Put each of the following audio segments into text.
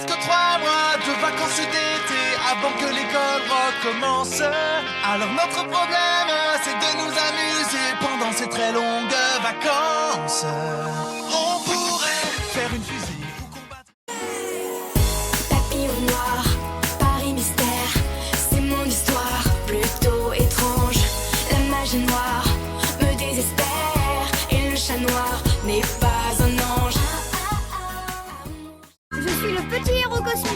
presque 3 mois de vacances d'été avant que l'école recommence. Alors notre problème, c'est de nous amuser pendant ces très longues vacances. On pourrait faire une fusée ou combattre. Papillon noir, Paris mystère, c'est mon histoire plutôt étrange. La magie noire me désespère et le chat noir n'est pas un ange. Je suis le petit héros cosmique.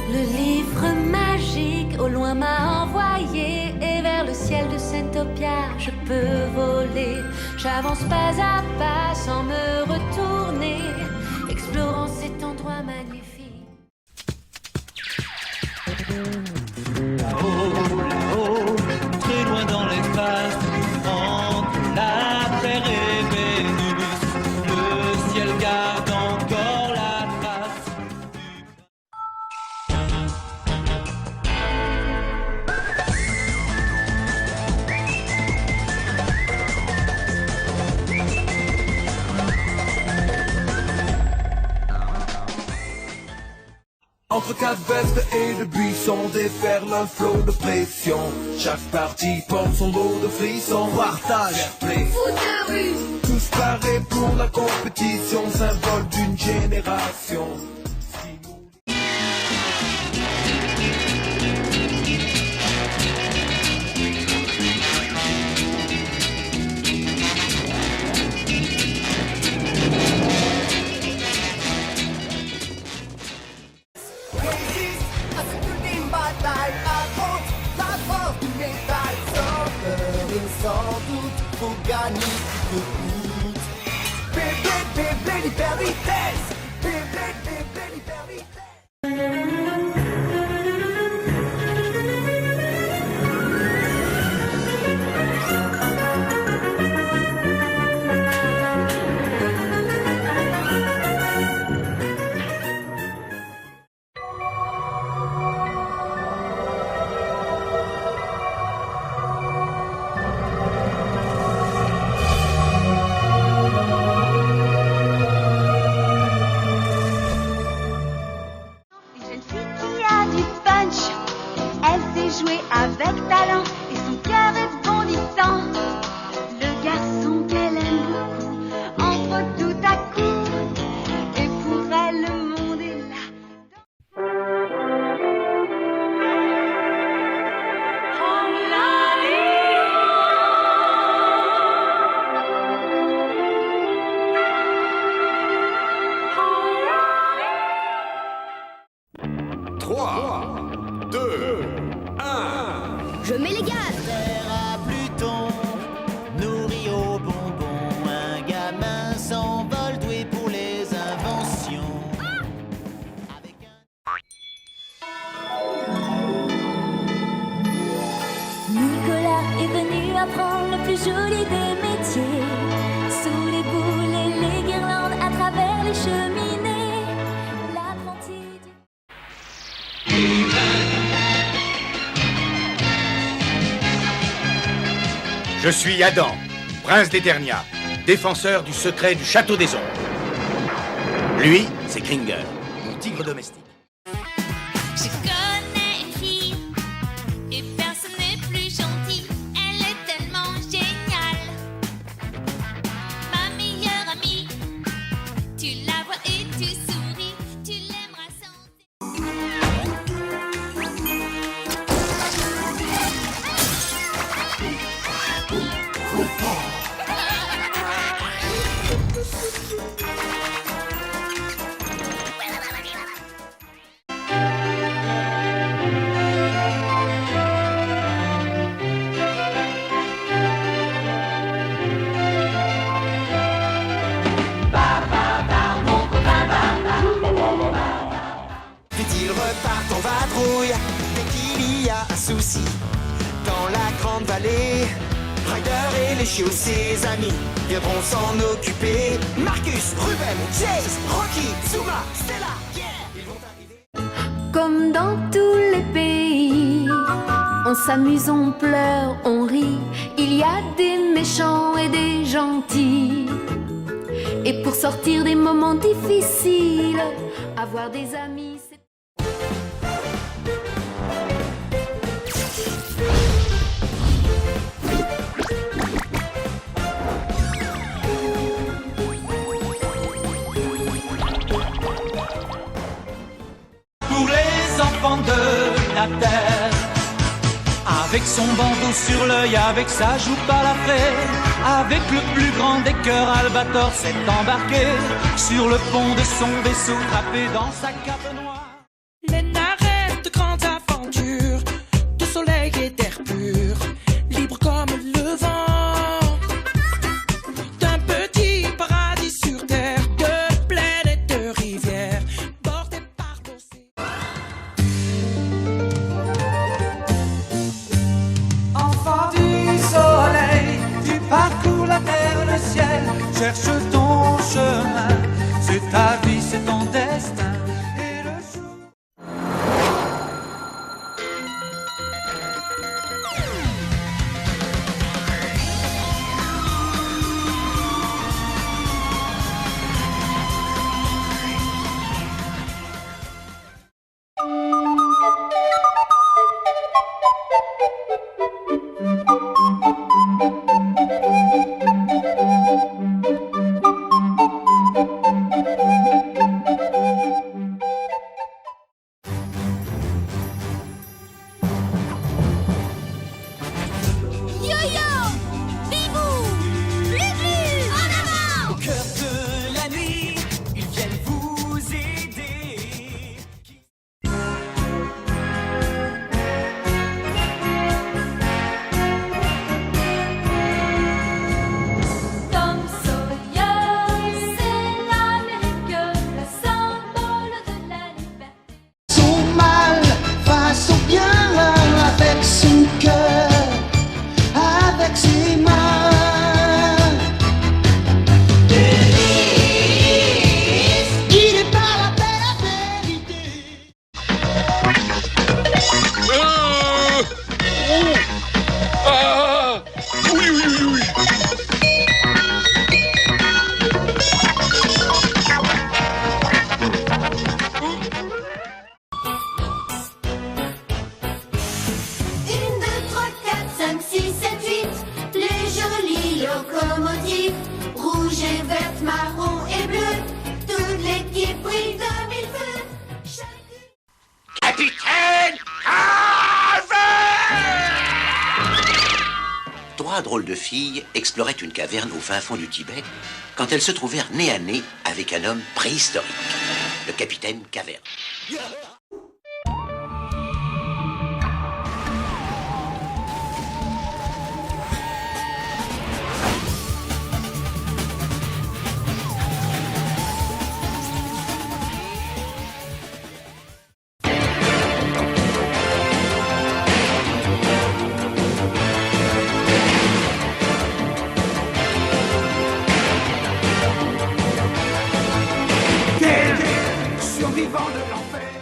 Le livre magique au loin m'a envoyé et vers le ciel de Saintopia je peux voler. J'avance pas à pas sans me retourner, explorant cet endroit magnifique. Là-haut, très loin dans l'espace, entre la Terre et Vénus, le ciel garde encore la trace. Entre quatre vestes et de buissons déferle un flot de pression. Chaque partie porte son lot de frissons. Partage, fair-play, Foot de rue. tous parés pour la compétition, symbole d'une génération. Sans doute, faut gagner de coûte. Bébé, l'hyper vitesse. Bébé, l'hyper vitesse. Jouer avec talent et son cœur est bondissant. Le garçon qu'elle aime beaucoup entre tout à coup. Et pour elle le monde est là. Je mets les gaz. À Pluton, nourri aux bonbons, un gamin s'envole doué pour les inventions. Avec Nicolas est venu apprendre le plus joli des métiers, sous les boules et les guirlandes, à travers les cheminées. L'apprenti du... Je suis Adam, prince d'Eternia, défenseur du secret du château des ombres. Lui, c'est Kringer, mon tigre domestique. Je connais une fille et personne n'est plus gentil. Elle est tellement géniale. Ma meilleure amie, tu la vois et tu souris, tu l'aimeras sans. Vite, il repart en vadrouille dès qu'il y a un souci. Dans la grande vallée, Ryder et les chiots, ses amis, viendront s'en occuper. Marcus, Ruben, Chase, Rocky, Zuma, Stella, yeah, ils vont arriver. Comme dans tous les pays. On s'amuse, on pleure, on rit. Il y a des méchants et des gentils. Et pour sortir des moments difficiles, avoir des amis, c'est... Pour les enfants de la terre, avec son bandeau sur l'œil, avec sa joue balafrée, avec le plus grand des cœurs, Albator s'est embarqué sur le pont de son vaisseau, trappé dans sa cape noire. Les narènes de grandes aventures, de soleil et d'air pur, libre comme le vent, d'un petit paradis sur terre, de plaines et de rivières, bordées par l'océan. Enfant du soleil, tu parcours la terre, le ciel, cherche ton chemin, c'est ta vie, c'est ton destin. Et le jour... Au cœur de la nuit, ils viennent vous aider. Tom Sawyer, c'est l'Amérique, le symbole de la liberté. Son mal face au bien avec son cœur, avec ses mains. Il est pas la belle vérité. Une, deux, trois, quatre, cinq, six, sept, huit. Les jolies locomotives, rouge et verte, marron et bleu. Toute l'équipe brille de mille feux. Capitaine Trois drôles de filles exploraient une caverne au fin fond du Tibet quand elles se trouvèrent nez à nez avec un homme préhistorique, le capitaine Caverne. Survivant de l'enfer.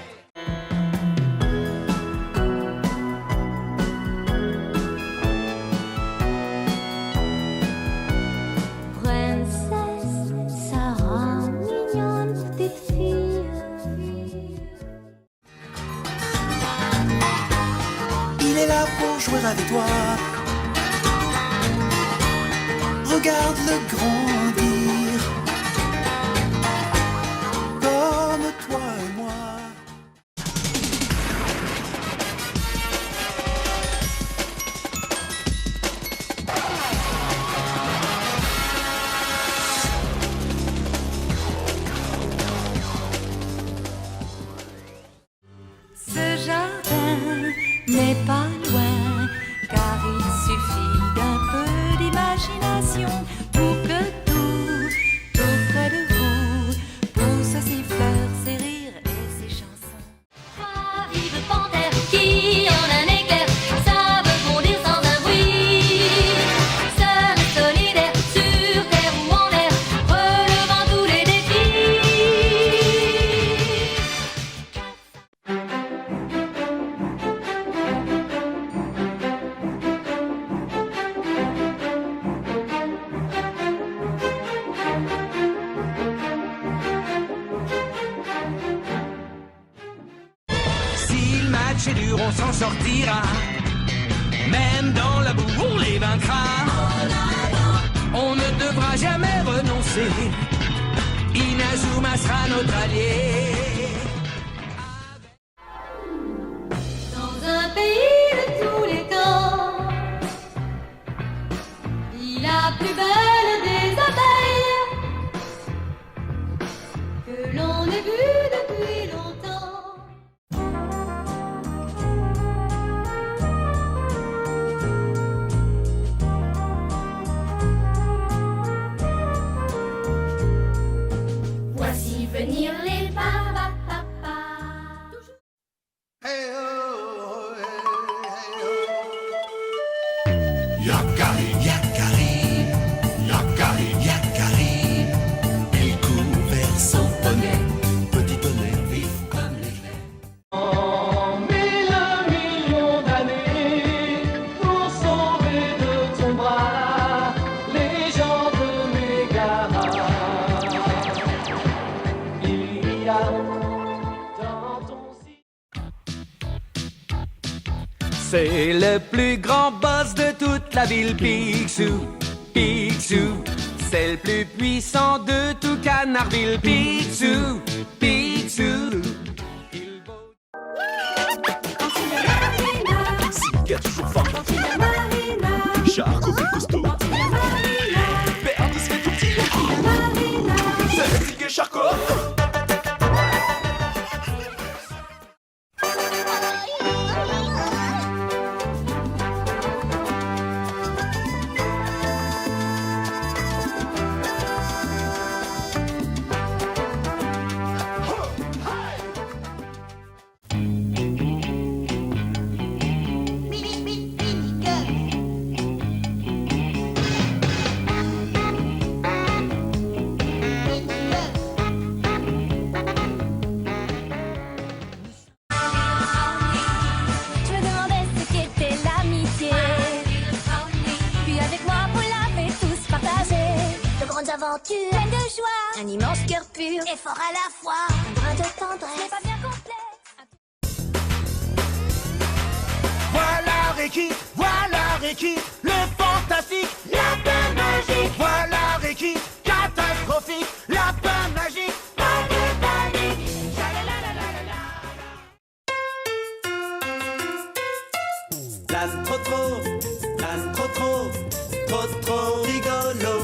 Princesse, ça rend mignonne petite fille. Il est là pour jouer avec toi. Regarde-le grandir. Comme toi et moi. Ce jardin n'est pas loin, car il suffit d'un peu d'imagination pour que tout près de vous, pousse ses fleurs, ses rires et ses chansons. Trois vives panthères qui, en un éclair, savent bondir sans un bruit. Seuls et solidaires, sur terre ou en l'air, relevant tous les défis. s'en sortira. Même dans la boue, on les vaincra. On ne devra jamais renoncer. Inazuma sera notre allié. Dans un pays de tous les temps, il a plus belle des abeilles que l'on ait vu depuis longtemps. Voici venir les papas. Yakarim, Yakarim, Yakarim, Yakarim. Il court vers son poney, petit poney vif comme l'éclair. En 1000 d'années, pour sauver de ton bras les gens de Mégara, il y a dans ton c'est le plus grand boss de toute la ville, Picsou, Picsou. C'est le plus puissant de tout Canardville, Picsou, Picsou. Silka toujours fort, Charcot est costaud, Père se fait tout petit. C'est Silka et Charcot. Je me demandais ce qu'était l'amitié. Puis avec moi, vous l'avez tous partagé. De grandes aventures, pleines de joie. Un immense cœur pur et fort à la fois. Un brin de tendresse, mais pas bien complexe. Voilà Ricky, le fantastique, lapin magique. Voilà Ricky, catastrophique, lapin magique. Pas de panique. L'âne trop rigolo.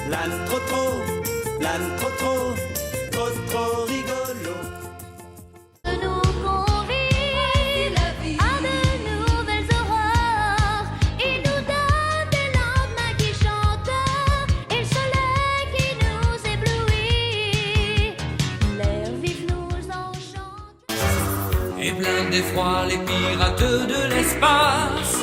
L'âne trop rigolo. Nous convie à de nouvelles aurores. Il nous donne des lendemains qui chantent et le soleil qui nous éblouit. L'air vif nous enchante. Et plein d'effroi, les pirates de l'espace.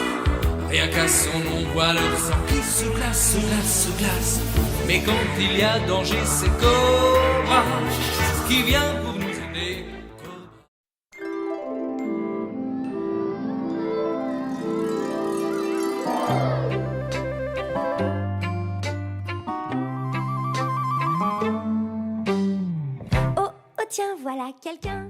Rien qu'à son nom, on voit leur sang qui se glace, se glace, se glace. Mais quand il y a danger, c'est Cobra qui vient pour nous aider. Oh, oh tiens, voilà quelqu'un